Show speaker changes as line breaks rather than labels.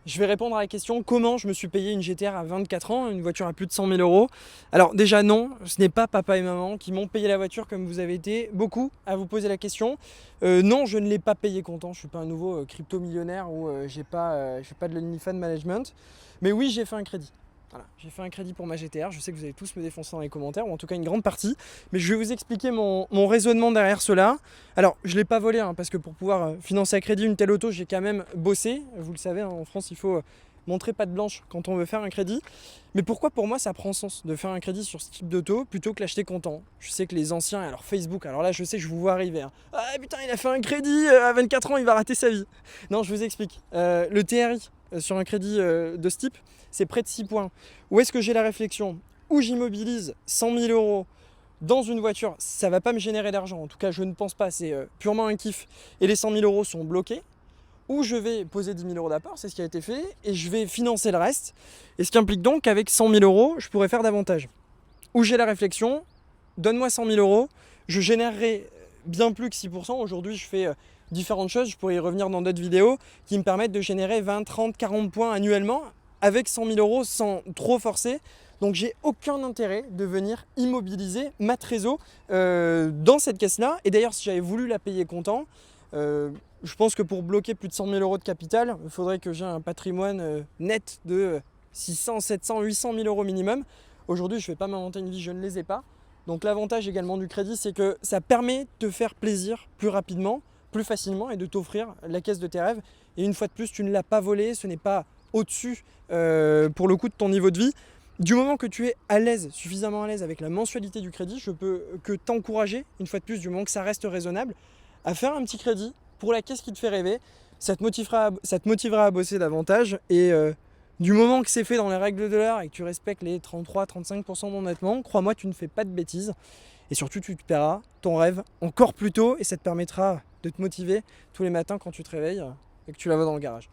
Je vais répondre à la question comment je me suis payé une GTR à 24 ans, une voiture à plus de 100 000 euros. Alors déjà non, ce n'est pas papa et maman qui m'ont payé la voiture comme vous avez été beaucoup à vous poser la question. Non, je ne l'ai pas payé comptant, je ne suis pas un nouveau crypto-millionnaire où je fais pas de l'OnlyFans management. Mais oui, j'ai fait un crédit. Voilà, j'ai fait un crédit pour ma GTR, je sais que vous allez tous me défoncer dans les commentaires, ou en tout cas une grande partie, mais je vais vous expliquer mon raisonnement derrière cela. Alors, je ne l'ai pas volé, hein, parce que pour pouvoir financer à crédit une telle auto, j'ai quand même bossé. Vous le savez, hein, en France, il faut montrer patte blanche quand on veut faire un crédit. Mais pourquoi pour moi ça prend sens de faire un crédit sur ce type d'auto plutôt que l'acheter comptant? Je sais que les anciens, alors Facebook, alors là je sais que je vous vois arriver, hein. Ah putain, il a fait un crédit à 24 ans, il va rater sa vie. Non, je vous explique. Le TRI sur un crédit de ce type, c'est près de 6 points. Où est-ce que j'ai la réflexion? Où j'immobilise 100 000 euros dans une voiture, ça va pas me générer d'argent. En tout cas, je ne pense pas. C'est purement un kiff. Et les 100 000 euros sont bloqués. Ou je vais poser 10 000 euros d'apport, c'est ce qui a été fait, et je vais financer le reste. Et ce qui implique donc qu'avec 100 000 euros, je pourrais faire davantage. Où j'ai la réflexion, donne-moi 100 000 euros, je générerai bien plus que 6%. Aujourd'hui, je fais différentes choses, je pourrais y revenir dans d'autres vidéos, qui me permettent de générer 20, 30, 40 points annuellement avec 100 000 euros sans trop forcer. Donc j'ai aucun intérêt de venir immobiliser ma trésor dans cette caisse-là. Et d'ailleurs, si j'avais voulu la payer comptant, je pense que pour bloquer plus de 100 000 euros de capital, il faudrait que j'ai un patrimoine net de 600, 700, 800 000 euros minimum. Aujourd'hui, je ne vais pas m'inventer une vie, je ne les ai pas. Donc l'avantage également du crédit, c'est que ça permet de te faire plaisir plus rapidement, plus facilement et de t'offrir la caisse de tes rêves. Et une fois de plus, tu ne l'as pas volé, ce n'est pas au-dessus pour le coup de ton niveau de vie. Du moment que tu es à l'aise, suffisamment à l'aise avec la mensualité du crédit, je peux que t'encourager, une fois de plus, du moment que ça reste raisonnable, à faire un petit crédit pour la caisse qui te fait rêver. Ça te motivera à bosser davantage et du moment que c'est fait dans les règles de l'art et que tu respectes les 33-35% d'endettement, crois-moi, tu ne fais pas de bêtises. Et surtout, tu te paieras ton rêve encore plus tôt et ça te permettra de te motiver tous les matins quand tu te réveilles et que tu la vois dans le garage.